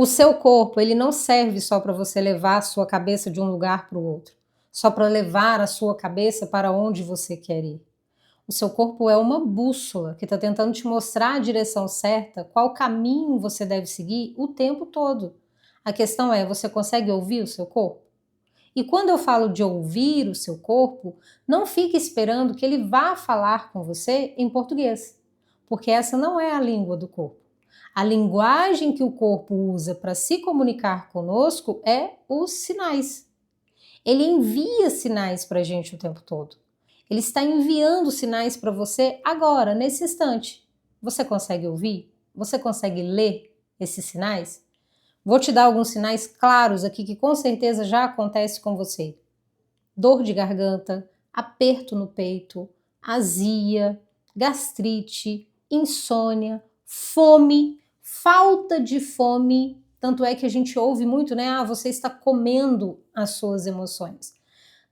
O seu corpo, ele não serve só para você levar a sua cabeça de um lugar para o outro, só para levar a sua cabeça para onde você quer ir. O seu corpo é uma bússola que está tentando te mostrar a direção certa, qual caminho você deve seguir o tempo todo. A questão é, você consegue ouvir o seu corpo? E quando eu falo de ouvir o seu corpo, não fique esperando que ele vá falar com você em português, porque essa não é a língua do corpo. A linguagem que o corpo usa para se comunicar conosco é os sinais. Ele envia sinais para a gente o tempo todo. Ele está enviando sinais para você agora, nesse instante. Você consegue ouvir? Você consegue ler esses sinais? Vou te dar alguns sinais claros aqui que com certeza já acontece com você. Dor de garganta, aperto no peito, azia, gastrite, insônia, fome, falta de fome. Tanto é que a gente ouve muito, né? Ah, você está comendo as suas emoções.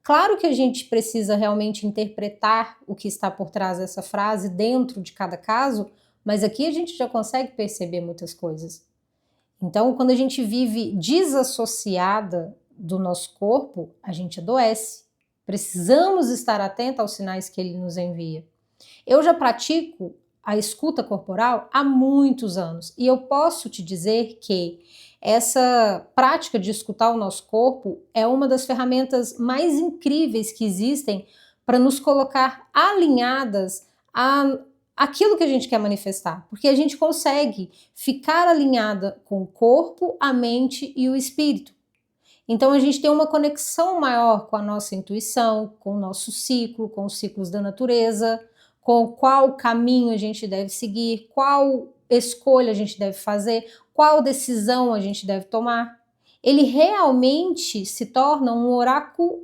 Claro que a gente precisa realmente interpretar o que está por trás dessa frase dentro de cada caso, mas aqui a gente já consegue perceber muitas coisas. Então, quando a gente vive desassociada do nosso corpo, a gente adoece. Precisamos estar atenta aos sinais que ele nos envia. Eu já pratico a escuta corporal há muitos anos e eu posso te dizer que essa prática de escutar o nosso corpo é uma das ferramentas mais incríveis que existem para nos colocar alinhadas a aquilo que a gente quer manifestar, porque a gente consegue ficar alinhada com o corpo, a mente e o espírito. Então a gente tem uma conexão maior com a nossa intuição, com o nosso ciclo, com os ciclos da natureza, com qual caminho a gente deve seguir, qual escolha a gente deve fazer, qual decisão a gente deve tomar. Ele realmente se torna um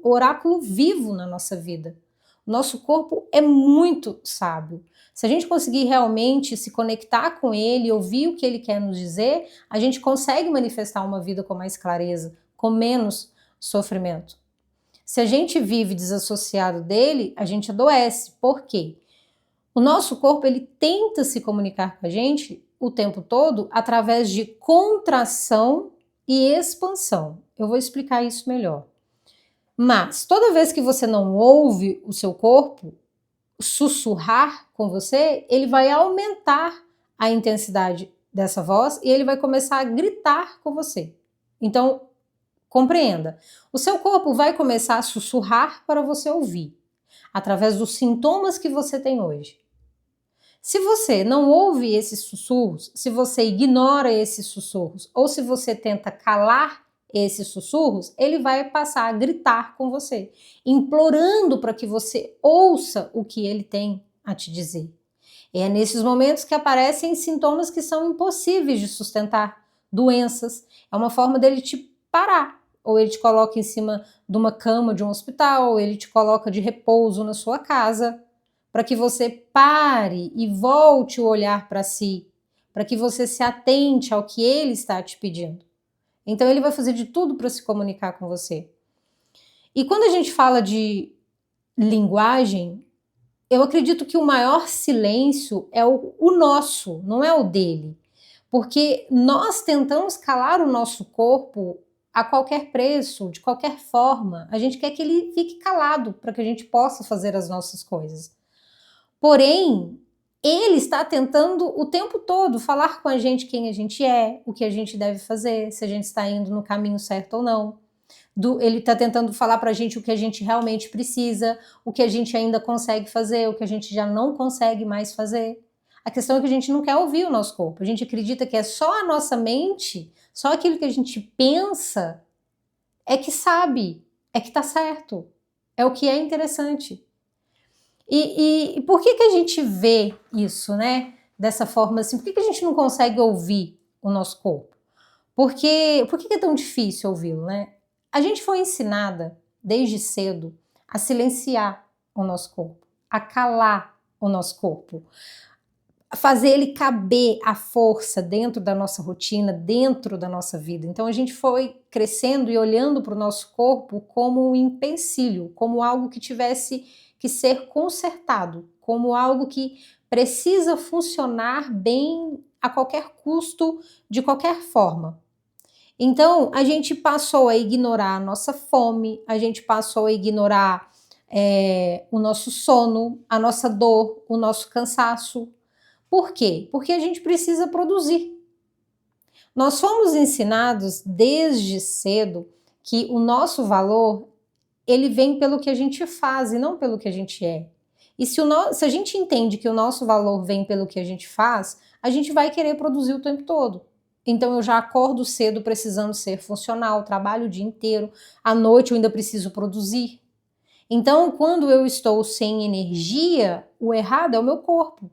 oráculo vivo na nossa vida. O nosso corpo é muito sábio. Se a gente conseguir realmente se conectar com ele, ouvir o que ele quer nos dizer, a gente consegue manifestar uma vida com mais clareza, com menos sofrimento. Se a gente vive desassociado dele, a gente adoece. Por quê? O nosso corpo, ele tenta se comunicar com a gente o tempo todo através de contração e expansão. Eu vou explicar isso melhor. Mas toda vez que você não ouve o seu corpo sussurrar com você, ele vai aumentar a intensidade dessa voz e ele vai começar a gritar com você. Então, compreenda, o seu corpo vai começar a sussurrar para você ouvir, através dos sintomas que você tem hoje. Se você não ouve esses sussurros, se você ignora esses sussurros, ou se você tenta calar esses sussurros, ele vai passar a gritar com você, implorando para que você ouça o que ele tem a te dizer. É nesses momentos que aparecem sintomas que são impossíveis de sustentar, doenças. É uma forma dele te parar, ou ele te coloca em cima de uma cama de um hospital, ou ele te coloca de repouso na sua casa, para que você pare e volte o olhar para si, para que você se atente ao que ele está te pedindo. Então ele vai fazer de tudo para se comunicar com você. E quando a gente fala de linguagem, eu acredito que o maior silêncio é o nosso, não é o dele. Porque nós tentamos calar o nosso corpo a qualquer preço, de qualquer forma. A gente quer que ele fique calado para que a gente possa fazer as nossas coisas. Porém, ele está tentando o tempo todo falar com a gente quem a gente é, o que a gente deve fazer, se a gente está indo no caminho certo ou não. Ele está tentando falar para a gente o que a gente realmente precisa, o que a gente ainda consegue fazer, o que a gente já não consegue mais fazer. A questão é que a gente não quer ouvir o nosso corpo. A gente acredita que é só a nossa mente, só aquilo que a gente pensa é que sabe, é que está certo, é o que é interessante. E por que a gente vê isso, né? Dessa forma assim, por que a gente não consegue ouvir o nosso corpo? Por que é tão difícil ouvi-lo, né? A gente foi ensinada desde cedo a silenciar o nosso corpo, a calar o nosso corpo, a fazer ele caber à força dentro da nossa rotina, dentro da nossa vida. Então a gente foi crescendo e olhando para o nosso corpo como um empecilho, como algo que tivesse que ser consertado, como algo que precisa funcionar bem a qualquer custo, de qualquer forma. Então, a gente passou a ignorar a nossa fome, a gente passou a ignorar o nosso sono, a nossa dor, o nosso cansaço. Por quê? Porque a gente precisa produzir. Nós fomos ensinados desde cedo que o nosso valor, ele vem pelo que a gente faz e não pelo que a gente é. E se a gente entende que o nosso valor vem pelo que a gente faz, a gente vai querer produzir o tempo todo. Então eu já acordo cedo precisando ser funcional, trabalho o dia inteiro, à noite eu ainda preciso produzir. Então, quando eu estou sem energia, o errado é o meu corpo.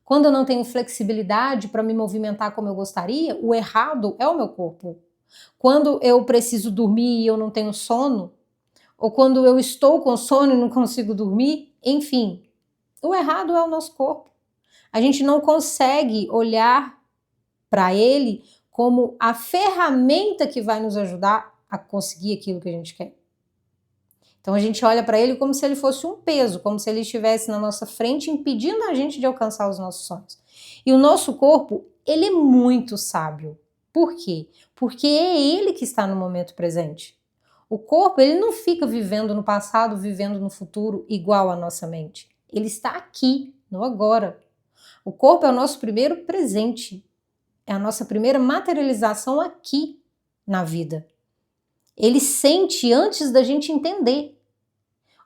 Quando eu não tenho flexibilidade para me movimentar como eu gostaria, o errado é o meu corpo. Quando eu preciso dormir e eu não tenho sono, ou quando eu estou com sono e não consigo dormir, enfim, o errado é o nosso corpo. A gente não consegue olhar para ele como a ferramenta que vai nos ajudar a conseguir aquilo que a gente quer. Então a gente olha para ele como se ele fosse um peso, como se ele estivesse na nossa frente impedindo a gente de alcançar os nossos sonhos. E o nosso corpo, ele é muito sábio. Por quê? Porque é ele que está no momento presente. O corpo, ele não fica vivendo no passado, vivendo no futuro igual a nossa mente. Ele está aqui, no agora. O corpo é o nosso primeiro presente, é a nossa primeira materialização aqui na vida. Ele sente antes da gente entender.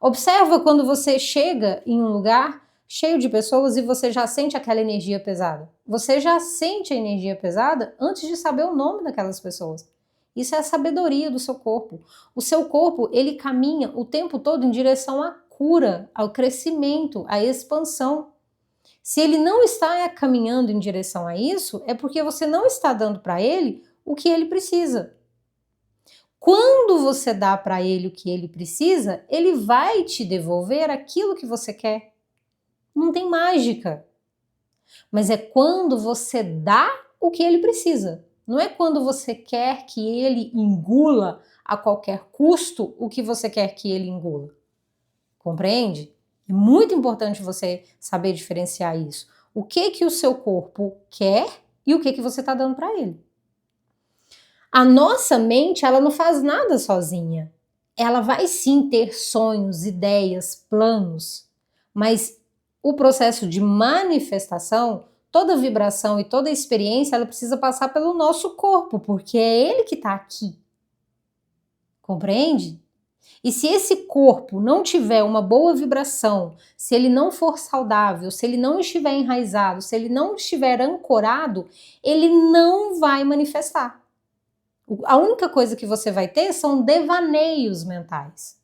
Observa quando você chega em um lugar cheio de pessoas e você já sente aquela energia pesada. Você já sente a energia pesada antes de saber o nome daquelas pessoas. Isso é a sabedoria do seu corpo. O seu corpo, ele caminha o tempo todo em direção à cura, ao crescimento, à expansão. Se ele não está caminhando em direção a isso, é porque você não está dando para ele o que ele precisa. Quando você dá para ele o que ele precisa, ele vai te devolver aquilo que você quer. Não tem mágica. Mas é quando você dá o que ele precisa. Não é quando você quer que ele engula a qualquer custo o que você quer que ele engula. Compreende? É muito importante você saber diferenciar isso. O que o seu corpo quer e o que você está dando para ele. A nossa mente, ela não faz nada sozinha. Ela vai sim ter sonhos, ideias, planos, mas o processo de manifestação, toda vibração e toda experiência, ela precisa passar pelo nosso corpo, porque é ele que está aqui. Compreende? E se esse corpo não tiver uma boa vibração, se ele não for saudável, se ele não estiver enraizado, se ele não estiver ancorado, ele não vai manifestar. A única coisa que você vai ter são devaneios mentais.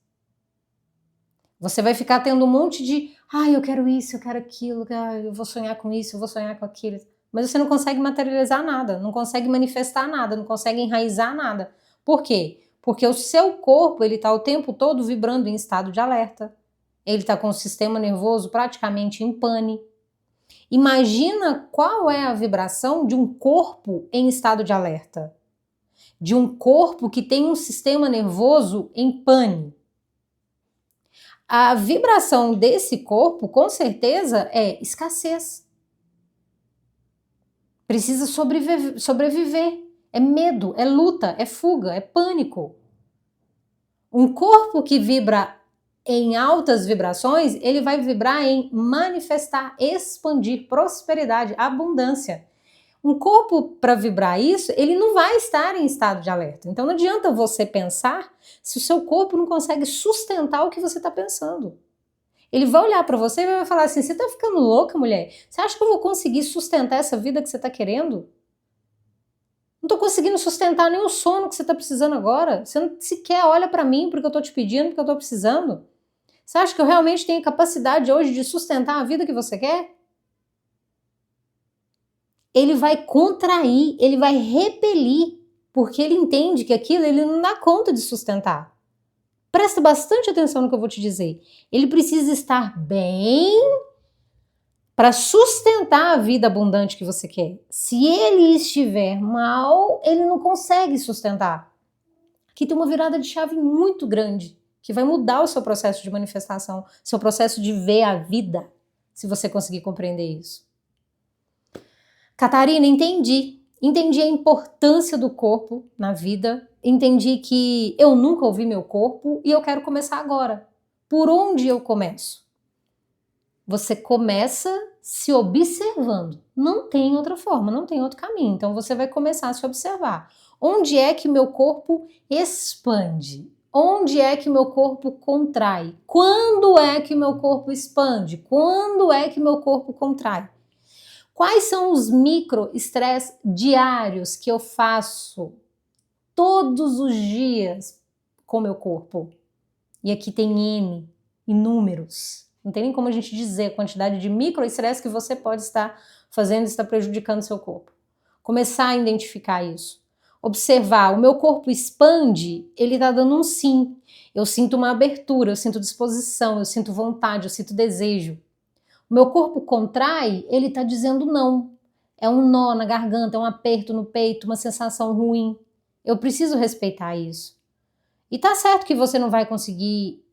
Você vai ficar tendo um monte de, eu quero isso, eu quero aquilo, eu vou sonhar com isso, eu vou sonhar com aquilo. Mas você não consegue materializar nada, não consegue manifestar nada, não consegue enraizar nada. Por quê? Porque o seu corpo, ele está o tempo todo vibrando em estado de alerta. Ele está com o sistema nervoso praticamente em pane. Imagina qual é a vibração de um corpo em estado de alerta. De um corpo que tem um sistema nervoso em pane. A vibração desse corpo, com certeza, é escassez. Precisa sobreviver. É medo, é luta, é fuga, é pânico. Um corpo que vibra em altas vibrações, ele vai vibrar em manifestar, expandir, prosperidade, abundância. Um corpo, para vibrar isso, ele não vai estar em estado de alerta. Então não adianta você pensar se o seu corpo não consegue sustentar o que você está pensando. Ele vai olhar para você e vai falar assim, você está ficando louca, mulher? Você acha que eu vou conseguir sustentar essa vida que você está querendo? Não estou conseguindo sustentar nem o sono que você está precisando agora. Você não sequer olha para mim porque eu estou te pedindo, porque eu estou precisando. Você acha que eu realmente tenho capacidade hoje de sustentar a vida que você quer? Ele vai contrair, ele vai repelir, porque ele entende que aquilo ele não dá conta de sustentar. Presta bastante atenção no que eu vou te dizer. Ele precisa estar bem para sustentar a vida abundante que você quer. Se ele estiver mal, ele não consegue sustentar. Aqui tem uma virada de chave muito grande, que vai mudar o seu processo de manifestação, seu processo de ver a vida, se você conseguir compreender isso. Catarina, entendi. Entendi a importância do corpo na vida, entendi que eu nunca ouvi meu corpo e eu quero começar agora. Por onde eu começo? Você começa se observando. Não tem outra forma, não tem outro caminho. Então você vai começar a se observar. Onde é que meu corpo expande? Onde é que meu corpo contrai? Quando é que meu corpo expande? Quando é que meu corpo contrai? Quais são os micro-estresse diários que eu faço todos os dias com meu corpo? E aqui tem N, inúmeros. Não tem nem como a gente dizer a quantidade de micro-estresse que você pode estar fazendo e está prejudicando seu corpo. Começar a identificar isso. Observar, o meu corpo expande, ele está dando um sim. Eu sinto uma abertura, eu sinto disposição, eu sinto vontade, eu sinto desejo. O meu corpo contrai, ele está dizendo não. É um nó na garganta, é um aperto no peito, uma sensação ruim. Eu preciso respeitar isso. E tá certo que você não vai conseguir,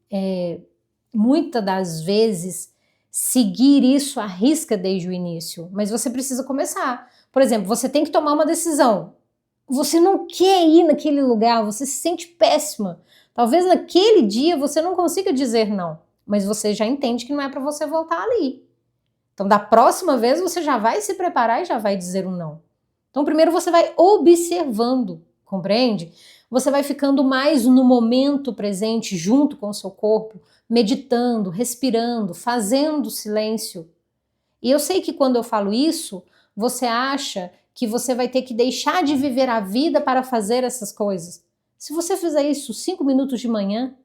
muitas das vezes, seguir isso à risca desde o início, mas você precisa começar. Por exemplo, você tem que tomar uma decisão. Você não quer ir naquele lugar, você se sente péssima. Talvez naquele dia você não consiga dizer não, mas você já entende que não é para você voltar ali. Então, da próxima vez, você já vai se preparar e já vai dizer um não. Então, primeiro você vai observando, compreende? Você vai ficando mais no momento presente, junto com o seu corpo, meditando, respirando, fazendo silêncio. E eu sei que quando eu falo isso, você acha que você vai ter que deixar de viver a vida para fazer essas coisas. Se você fizer isso 5 minutos de manhã,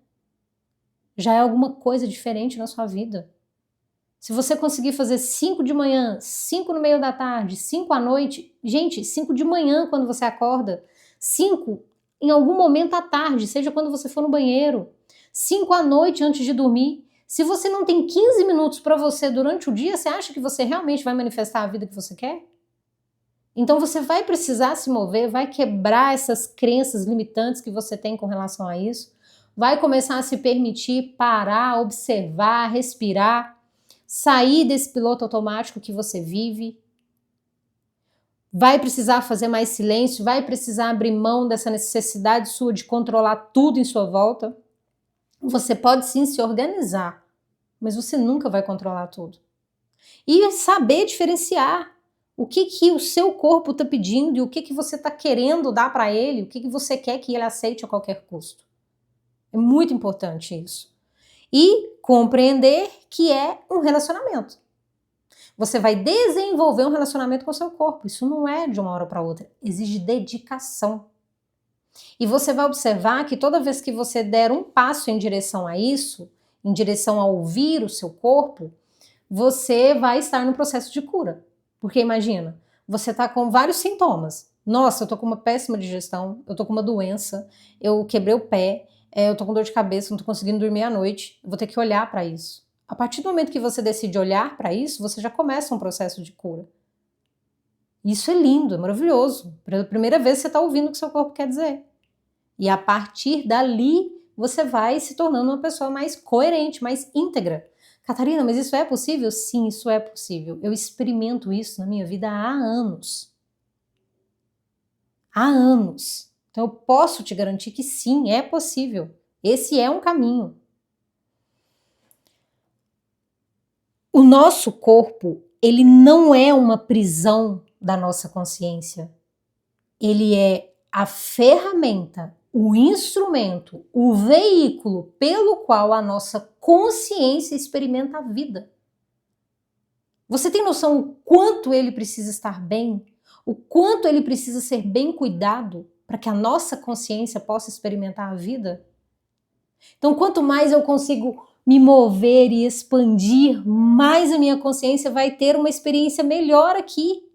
já é alguma coisa diferente na sua vida. Se você conseguir fazer 5 de manhã, 5 no meio da tarde, 5 à noite, gente, 5 de manhã quando você acorda, 5 em algum momento à tarde, seja quando você for no banheiro, 5 à noite antes de dormir. Se você não tem 15 minutos para você durante o dia, você acha que você realmente vai manifestar a vida que você quer? Então você vai precisar se mover, vai quebrar essas crenças limitantes que você tem com relação a isso, vai começar a se permitir parar, observar, respirar, sair desse piloto automático que você vive, vai precisar fazer mais silêncio, vai precisar abrir mão dessa necessidade sua de controlar tudo em sua volta. Você pode sim se organizar, mas você nunca vai controlar tudo. E saber diferenciar o que o seu corpo está pedindo e o que você está querendo dar para ele, o que você quer que ele aceite a qualquer custo. É muito importante isso. E compreender que é um relacionamento. Você vai desenvolver um relacionamento com o seu corpo. Isso não é de uma hora para outra. Exige dedicação. E você vai observar que toda vez que você der um passo em direção a isso, em direção a ouvir o seu corpo, você vai estar no processo de cura. Porque imagina, você está com vários sintomas. Nossa, eu tô com uma péssima digestão, eu tô com uma doença, eu quebrei o pé, eu tô com dor de cabeça, não tô conseguindo dormir à noite. Eu vou ter que olhar para isso. A partir do momento que você decide olhar para isso, você já começa um processo de cura. Isso é lindo, é maravilhoso. Pela primeira vez você está ouvindo o que seu corpo quer dizer. E a partir dali, você vai se tornando uma pessoa mais coerente, mais íntegra. Catarina, mas isso é possível? Sim, isso é possível. Eu experimento isso na minha vida há anos. Há anos. Então eu posso te garantir que sim, é possível. Esse é um caminho. O nosso corpo, ele não é uma prisão da nossa consciência. Ele é a ferramenta, o instrumento, o veículo pelo qual a nossa consciência experimenta a vida. Você tem noção o quanto ele precisa estar bem? O quanto ele precisa ser bem cuidado para que a nossa consciência possa experimentar a vida? Então, quanto mais eu consigo me mover e expandir, mais a minha consciência vai ter uma experiência melhor aqui.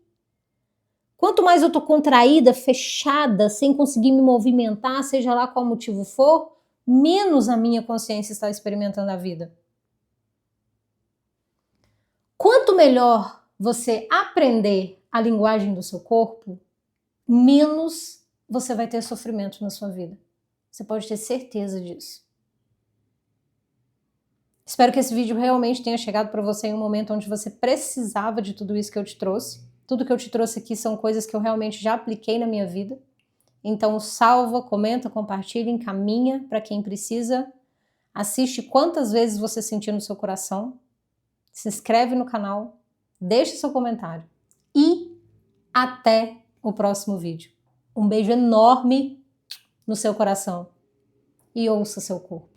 Quanto mais eu tô contraída, fechada, sem conseguir me movimentar, seja lá qual motivo for, menos a minha consciência está experimentando a vida. Quanto melhor você aprender a linguagem do seu corpo, menos você vai ter sofrimento na sua vida. Você pode ter certeza disso. Espero que esse vídeo realmente tenha chegado para você em um momento onde você precisava de tudo isso que eu te trouxe. Tudo que eu te trouxe aqui são coisas que eu realmente já apliquei na minha vida. Então salva, comenta, compartilha, encaminha para quem precisa. Assiste quantas vezes você sentir no seu coração. Se inscreve no canal, deixa seu comentário. E até o próximo vídeo. Um beijo enorme no seu coração. E ouça seu corpo.